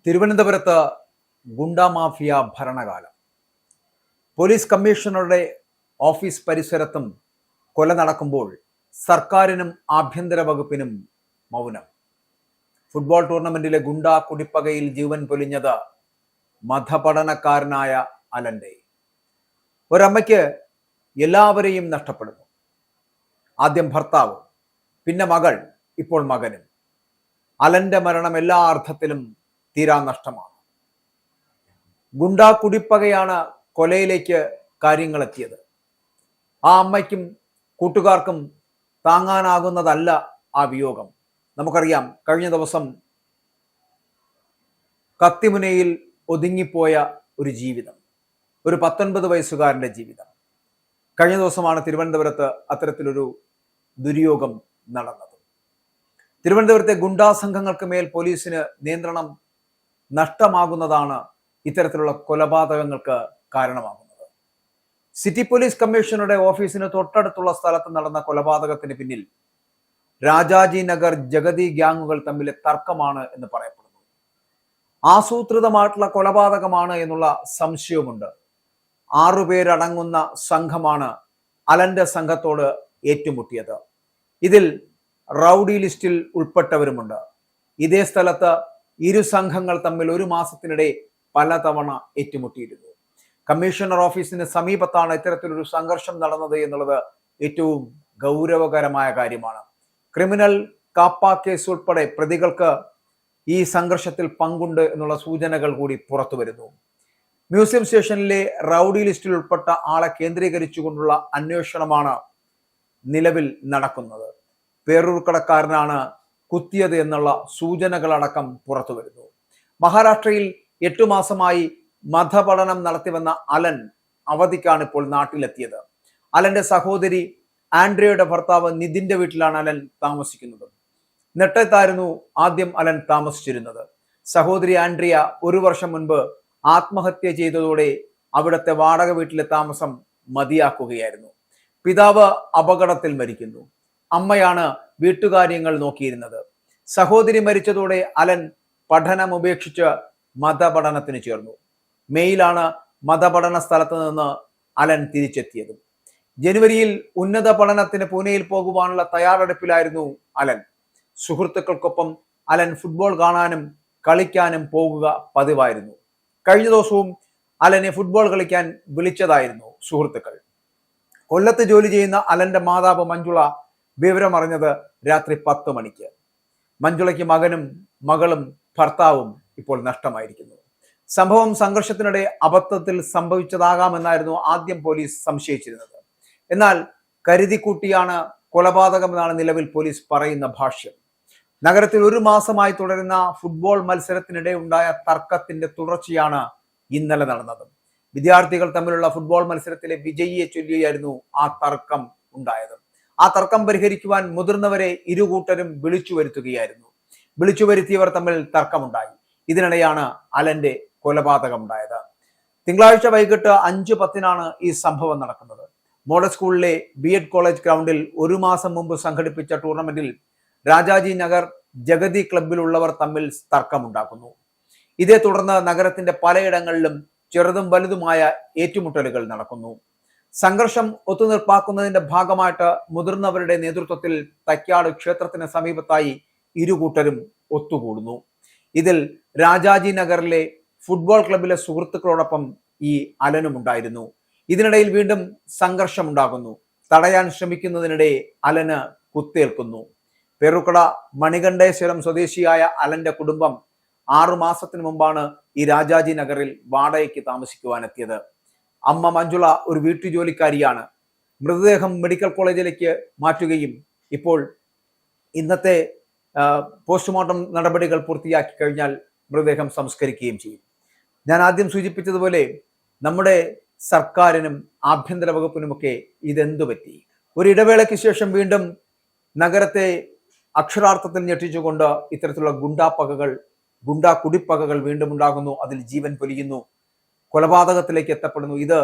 തിരുവനന്തപുരത്ത് ഗുണ്ടാ mafia ഭരണകാലം. Police കമ്മീഷണറുടെ office പരിസരത്തും കൊല നടക്കുമ്പോൾ സർക്കാരിനും ആഭ്യന്തര വകുപ്പിനും മൗനം. ഫുട്ബോൾ ടൂർണമെന്റിലെ ഗുണ്ടാ കുടിപ്പകയിൽ ജീവൻ പൊലിഞ്ഞത് മതപഠനക്കാരനായ അലന്റെ. ഒരമ്മയ്ക്ക് എല്ലാവരെയും നഷ്ടപ്പെടുന്നു. ആദ്യം ഭർത്താവ്, പിന്നെ മകൾ, ഇപ്പോൾ മകനും. അലന്റെ മരണം എല്ലാ അർത്ഥത്തിലും തീരാ നഷ്ടമാണ്. ഗുണ്ടാ കുടിപ്പകയാണ് കൊലയിലേക്ക് കാര്യങ്ങൾ എത്തിയത്. ആ അമ്മയ്ക്കും കൂട്ടുകാർക്കും താങ്ങാനാകുന്നതല്ല ആ വിയോഗം. നമുക്കറിയാം, കഴിഞ്ഞ ദിവസം കത്തിമുനയിൽ ഒതുങ്ങിപ്പോയ ഒരു ജീവിതം, ഒരു 19 വയസ്സുകാരൻ്റെ ജീവിതം. കഴിഞ്ഞ ദിവസമാണ് തിരുവനന്തപുരത്ത് അത്തരത്തിലൊരു ദുര്യോഗം നടന്നത്. തിരുവനന്തപുരത്തെ ഗുണ്ടാ സംഘങ്ങൾക്ക് മേൽ പോലീസിന് നിയന്ത്രണം നഷ്ടമാകുന്നതാണ് ഇത്തരത്തിലുള്ള കൊലപാതകങ്ങൾക്ക് കാരണമാകുന്നത്. സിറ്റി പോലീസ് കമ്മീഷണറുടെ ഓഫീസിന് തൊട്ടടുത്തുള്ള സ്ഥലത്ത് നടന്ന കൊലപാതകത്തിന് പിന്നിൽ രാജാജി നഗർ ജഗതി ഗ്യാങ്ങുകൾ തമ്മിലെ തർക്കമാണ് എന്ന് പറയപ്പെടുന്നു. ആസൂത്രിതമായിട്ടുള്ള കൊലപാതകമാണ് എന്നുള്ള സംശയവുമുണ്ട്. 6 പേരടങ്ങുന്ന സംഘമാണ് അലന്റെ സംഘത്തോട് ഏറ്റുമുട്ടിയത്. ഇതിൽ റൗഡി ലിസ്റ്റിൽ ഉൾപ്പെട്ടവരുമുണ്ട്. ഇതേ സ്ഥലത്ത് ഇരു സംഘങ്ങൾ തമ്മിൽ 1 മാസത്തിനിടെ പലതവണ ഏറ്റുമുട്ടിയിരുന്നു. കമ്മീഷണർ ഓഫീസിന് സമീപത്താണ് ഇത്തരത്തിലൊരു സംഘർഷം നടന്നത് എന്നുള്ളത് ഏറ്റവും ഗൗരവകരമായ കാര്യമാണ്. ക്രിമിനൽ കാപ്പ കേസ് ഉൾപ്പെടെ പ്രതികൾക്ക് ഈ സംഘർഷത്തിൽ പങ്കുണ്ട് എന്നുള്ള സൂചനകൾ കൂടി പുറത്തു വരുന്നു. മ്യൂസിയം സ്റ്റേഷനിലെ റൗഡി ലിസ്റ്റിൽ ഉൾപ്പെട്ട ആളെ കേന്ദ്രീകരിച്ചുകൊണ്ടുള്ള അന്വേഷണമാണ് നിലവിൽ നടക്കുന്നത്. പേരൂർക്കടക്കാരനാണ് കുത്തിയത് എന്നുള്ള സൂചനകളടക്കം പുറത്തു വരുന്നു. മഹാരാഷ്ട്രയിൽ 8 മാസമായി മതപഠനം നടത്തിവന്ന അലൻ അവധിക്കാണ് ഇപ്പോൾ നാട്ടിലെത്തിയത്. അലന്റെ സഹോദരി ആൻഡ്രിയയുടെ ഭർത്താവ് നിതിന്റെ വീട്ടിലാണ് അലൻ താമസിക്കുന്നത്. നെട്ടത്തായിരുന്നു ആദ്യം അലൻ താമസിച്ചിരുന്നത്. സഹോദരി ആൻഡ്രിയ 1 വർഷം മുൻപ് ആത്മഹത്യ ചെയ്തതോടെ അവിടുത്തെ വാടക വീട്ടിലെ താമസം മതിയാക്കുകയായിരുന്നു. പിതാവ് അപകടത്തിൽ മരിക്കുന്നു. അമ്മയാണ് വീട്ടുകാര്യങ്ങൾ നോക്കിയിരുന്നത്. സഹോദരി മരിച്ചതോടെ അലൻ പഠനം ഉപേക്ഷിച്ച് മതപഠനത്തിന് ചേർന്നു. മെയിലാണ് മതപഠന സ്ഥലത്ത് നിന്ന് അലൻ തിരിച്ചെത്തിയത്. ജനുവരിയിൽ ഉന്നത പഠനത്തിന് പൂനെയിൽ പോകുവാനുള്ള തയ്യാറെടുപ്പിലായിരുന്നു അലൻ. സുഹൃത്തുക്കൾക്കൊപ്പം അലൻ ഫുട്ബോൾ കാണാനും കളിക്കാനും പോകുക പതിവായിരുന്നു. കഴിഞ്ഞ ദിവസവും അലനെ ഫുട്ബോൾ കളിക്കാൻ വിളിച്ചതായിരുന്നു സുഹൃത്തുക്കൾ. കൊല്ലത്ത് ജോലി ചെയ്യുന്ന അലന്റെ മാതാവ് മഞ്ജുള വിവരം അറിഞ്ഞത് രാത്രി 10 മണിക്ക്. മഞ്ജുളയ്ക്ക് മകനും മകളും ഭർത്താവും ഇപ്പോൾ നഷ്ടമായിരിക്കുന്നു. സംഭവം സംഘർഷത്തിനിടെ അബദ്ധത്തിൽ സംഭവിച്ചതാകാമെന്നായിരുന്നു ആദ്യം പോലീസ് സംശയിച്ചിരുന്നത്. എന്നാൽ കരുതിക്കൂട്ടിയാണ് കൊലപാതകമെന്നാണ് നിലവിൽ പോലീസ് പറയുന്ന ഭാഷ്യം. നഗരത്തിൽ 1 മാസമായി തുടരുന്ന ഫുട്ബോൾ മത്സരത്തിനിടെ ഉണ്ടായ തർക്കത്തിന്റെ തുടർച്ചയാണ് ഇന്നലെ നടന്നത്. വിദ്യാർത്ഥികൾ തമ്മിലുള്ള ഫുട്ബോൾ മത്സരത്തിലെ വിജയിയെ ചൊല്ലിയായിരുന്നു ആ തർക്കം ഉണ്ടായത്. ആ തർക്കം പരിഹരിക്കുവാൻ മുതിർന്നവരെ ഇരുകൂട്ടരും വിളിച്ചു വരുത്തുകയായിരുന്നു. വിളിച്ചു വരുത്തിയവർ തമ്മിൽ തർക്കമുണ്ടായി. ഇതിനിടെയാണ് അലന്റെ കൊലപാതകം ഉണ്ടായത്. തിങ്കളാഴ്ച വൈകിട്ട് 5:10 ഈ സംഭവം നടക്കുന്നത്. മോഡൽ സ്കൂളിലെ BEd കോളേജ് ഗ്രൗണ്ടിൽ 1 മാസം മുമ്പ് സംഘടിപ്പിച്ച ടൂർണമെന്റിൽ രാജാജി നഗർ ജഗതി ക്ലബിലുള്ളവർ തമ്മിൽ തർക്കമുണ്ടാക്കുന്നു. ഇതേ തുടർന്ന് നഗരത്തിന്റെ പലയിടങ്ങളിലും ചെറുതും വലുതുമായ ഏറ്റുമുട്ടലുകൾ നടക്കുന്നു. സംഘർഷം ഒത്തുതീർപ്പാക്കുന്നതിന്റെ ഭാഗമായിട്ട് മുതിർന്നവരുടെ നേതൃത്വത്തിൽ തൈക്കാട് ക്ഷേത്രത്തിന് സമീപത്തായി ഇരുകൂട്ടരും ഒത്തുകൂടുന്നു. ഇതിൽ രാജാജി നഗറിലെ ഫുട്ബോൾ ക്ലബിലെ സുഹൃത്തുക്കളോടൊപ്പം ഈ അലനും ഉണ്ടായിരുന്നു. ഇതിനിടയിൽ വീണ്ടും സംഘർഷം ഉണ്ടാകുന്നു. തടയാൻ ശ്രമിക്കുന്നതിനിടെ അലന് കുത്തേൽക്കുന്നു. പെരുക്കട മണികണ്ഠേശ്വരം സ്വദേശിയായ അലന്റെ കുടുംബം 6 മാസത്തിന് മുമ്പാണ് ഈ രാജാജി നഗറിൽ വാടകയ്ക്ക് താമസിക്കുവാനെത്തിയത്. അമ്മ മഞ്ജുള ഒരു വീട്ടുജോലിക്കാരിയാണ്. മൃതദേഹം മെഡിക്കൽ കോളേജിലേക്ക് മാറ്റുകയും ഇപ്പോൾ ഇന്നത്തെ പോസ്റ്റ്മോർട്ടം നടപടികൾ പൂർത്തിയാക്കി കഴിഞ്ഞാൽ മൃതദേഹം സംസ്കരിക്കുകയും ചെയ്യും. ഞാൻ ആദ്യം സൂചിപ്പിച്ചതുപോലെ നമ്മുടെ സർക്കാരിനും ആഭ്യന്തര വകുപ്പിനുമൊക്കെ ഇതെന്തു പറ്റി? ഒരു ഇടവേളയ്ക്ക് ശേഷം വീണ്ടും നഗരത്തെ അക്ഷരാർത്ഥത്തിൽ ഞെട്ടിച്ചുകൊണ്ട് ഇത്തരത്തിലുള്ള ഗുണ്ടാ കുടിപ്പകകൾ വീണ്ടും ഉണ്ടാകുന്നു. അതിൽ ജീവൻ പൊലിയുന്നു, കൊലപാതകത്തിലേക്ക് എത്തപ്പെടുന്നു. ഇത്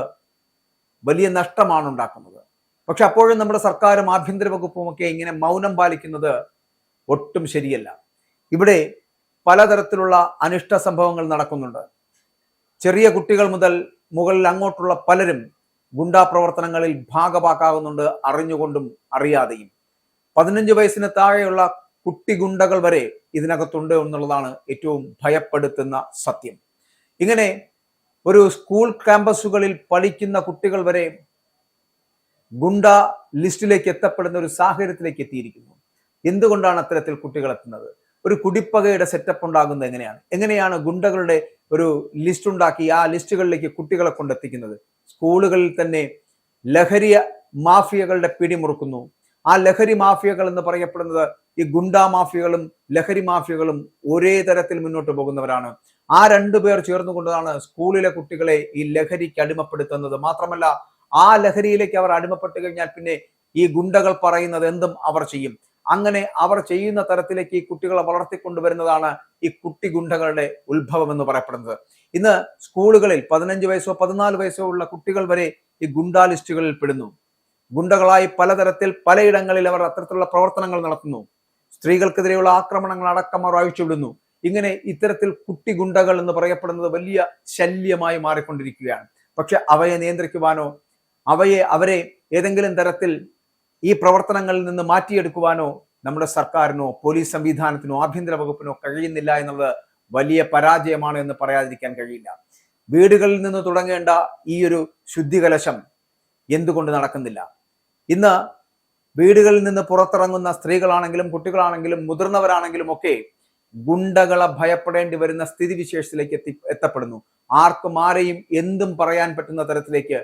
വലിയ നഷ്ടമാണ് ഉണ്ടാക്കുന്നത്. പക്ഷെ അപ്പോഴും നമ്മുടെ സർക്കാരും ആഭ്യന്തര വകുപ്പും ഒക്കെ ഇങ്ങനെ മൗനം പാലിക്കുന്നത് ഒട്ടും ശരിയല്ല. ഇവിടെ പലതരത്തിലുള്ള അനിഷ്ട സംഭവങ്ങൾ നടക്കുന്നുണ്ട്. ചെറിയ കുട്ടികൾ മുതൽ മുകളിൽ അങ്ങോട്ടുള്ള പലരും ഗുണ്ടാ പ്രവർത്തനങ്ങളിൽ ഭാഗഭാക്കാകുന്നുണ്ട്, അറിഞ്ഞുകൊണ്ടും അറിയാതെയും. 15 വയസ്സിന് താഴെയുള്ള കുട്ടി ഗുണ്ടകൾ വരെ ഇതിനകത്തുണ്ട് എന്നുള്ളതാണ് ഏറ്റവും ഭയപ്പെടുത്തുന്ന സത്യം. ഇങ്ങനെ ഒരു സ്കൂൾ ക്യാമ്പസുകളിൽ പഠിക്കുന്ന കുട്ടികൾ വരെ ഗുണ്ട ലിസ്റ്റിലേക്ക് എത്തപ്പെടുന്ന ഒരു സാഹചര്യത്തിലേക്ക് എത്തിയിരിക്കുന്നു. എന്തുകൊണ്ടാണ് അത്തരത്തിൽ കുട്ടികൾ എത്തുന്നത്? ഒരു കുടിപ്പകയുടെ സെറ്റപ്പ് ഉണ്ടാകുന്നത് എങ്ങനെയാണ് ഗുണ്ടകളുടെ ഒരു ലിസ്റ്റ് ഉണ്ടാക്കി ആ ലിസ്റ്റുകളിലേക്ക് കുട്ടികളെ കൊണ്ടെത്തിക്കുന്നത്? സ്കൂളുകളിൽ തന്നെ ലഹരി മാഫിയകളുടെ പിടിമുറുക്കുന്നു. ആ ലഹരി മാഫിയകൾ എന്ന് പറയപ്പെടുന്നത് ഈ ഗുണ്ടാ മാഫിയകളും ലഹരി മാഫിയകളും ഒരേ തരത്തിൽ മുന്നോട്ട് പോകുന്നവരാണ്. ആ രണ്ടുപേർ ചേർന്നുകൊണ്ടാണ് സ്കൂളിലെ കുട്ടികളെ ഈ ലഹരിക്ക് അടിമപ്പെടുത്തുന്നത്. മാത്രമല്ല, ആ ലഹരിയിലേക്ക് അവർ അടിമപ്പെട്ട് കഴിഞ്ഞാൽ പിന്നെ ഈ ഗുണ്ടകൾ പറയുന്നത് എന്തും അവർ ചെയ്യും. അങ്ങനെ അവർ ചെയ്യുന്ന തരത്തിലേക്ക് ഈ കുട്ടികളെ വളർത്തിക്കൊണ്ടുവരുന്നതാണ് ഈ കുട്ടി ഗുണ്ടകളുടെ ഉത്ഭവം എന്ന് പറയപ്പെടുന്നത്. ഇന്ന് സ്കൂളുകളിൽ 15 വയസ്സോ 14 വയസ്സോ ഉള്ള കുട്ടികൾ വരെ ഈ ഗുണ്ടാ ലിസ്റ്റുകളിൽ പെടുന്നു. ഗുണ്ടകളായി പലതരത്തിൽ പലയിടങ്ങളിൽ അവർ അത്തരത്തിലുള്ള പ്രവർത്തനങ്ങൾ നടത്തുന്നു. സ്ത്രീകൾക്കെതിരെയുള്ള ആക്രമണങ്ങൾ അടക്കം അവർ അഴിച്ചുവിടുന്നു. ഇങ്ങനെ ഇത്തരത്തിൽ കുട്ടി ഗുണ്ടകൾ എന്ന് പറയപ്പെടുന്നത് വലിയ ശല്യമായി മാറിക്കൊണ്ടിരിക്കുകയാണ്. പക്ഷെ അവയെ നിയന്ത്രിക്കുവാനോ അവരെ ഏതെങ്കിലും തരത്തിൽ ഈ പ്രവർത്തനങ്ങളിൽ നിന്ന് മാറ്റിയെടുക്കുവാനോ നമ്മുടെ സർക്കാരിനോ പോലീസ് സംവിധാനത്തിനോ ആഭ്യന്തര വകുപ്പിനോ കഴിയുന്നില്ല എന്നുള്ളത് വലിയ പരാജയമാണ് എന്ന് പറയാതിരിക്കാൻ കഴിയില്ല. വീടുകളിൽ നിന്ന് തുടങ്ങേണ്ട ഈ ഒരു ശുദ്ധികലശം എന്തുകൊണ്ട് നടക്കുന്നില്ല? ഇന്ന് വീടുകളിൽ നിന്ന് പുറത്തിറങ്ങുന്ന സ്ത്രീകളാണെങ്കിലും കുട്ടികളാണെങ്കിലും മുതിർന്നവരാണെങ്കിലും ഒക്കെ ഗുണ്ടകളെ ഭയപ്പെടേണ്ടി വരുന്ന സ്ഥിതിവിശേഷത്തിലേക്ക് എത്തപ്പെടുന്നു. ആർക്കും ആരെയും എന്തും പറയാൻ പറ്റുന്ന തരത്തിലേക്ക്,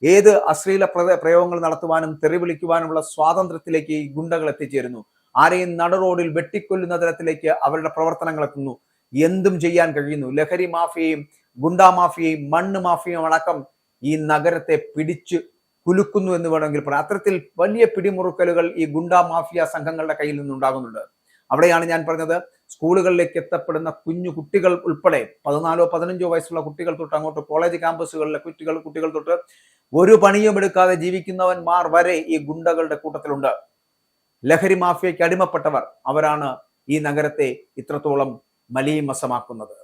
ഏത് അശ്ലീല പ്രയോഗങ്ങൾ നടത്തുവാനും തെറി വിളിക്കുവാനുമുള്ള സ്വാതന്ത്ര്യത്തിലേക്ക് ഈ ഗുണ്ടകൾ എത്തിച്ചേരുന്നു. ആരെയും നടു റോഡിൽ വെട്ടിക്കൊല്ലുന്ന തരത്തിലേക്ക് അവരുടെ പ്രവർത്തനങ്ങൾ എത്തുന്നു. എന്തും ചെയ്യാൻ കഴിയുന്നു. ലഹരി മാഫിയയും ഗുണ്ടാ മാഫിയയും മണ്ണ് മാഫിയയും അടക്കം ഈ നഗരത്തെ പിടിച്ചു കുലുക്കുന്നു എന്ന് വേണമെങ്കിൽ പറയാം. അത്തരത്തിൽ വലിയ പിടിമുറുക്കലുകൾ ഈ ഗുണ്ടാ മാഫിയ സംഘങ്ങളുടെ കയ്യിൽ നിന്നുണ്ടാകുന്നുണ്ട്. അവിടെയാണ് ഞാൻ പറഞ്ഞത്, സ്കൂളുകളിലേക്ക് എത്തപ്പെടുന്ന കുഞ്ഞു കുട്ടികൾ ഉൾപ്പെടെ 14-15 വയസ്സുള്ള കുട്ടികൾ തൊട്ട് അങ്ങോട്ട് കോളേജ് ക്യാമ്പസുകളിലെ കുട്ടികൾ തൊട്ട് ഒരു പണിയും എടുക്കാതെ ജീവിക്കുന്നവന്മാർ വരെ ഈ ഗുണ്ടകളുടെ കൂട്ടത്തിലുണ്ട്. ലഹരി മാഫിയയ്ക്ക് അടിമപ്പെട്ടവർ അവരാണ് ഈ നഗരത്തെ ഇത്രത്തോളം മലീമസമാക്കുന്നത്.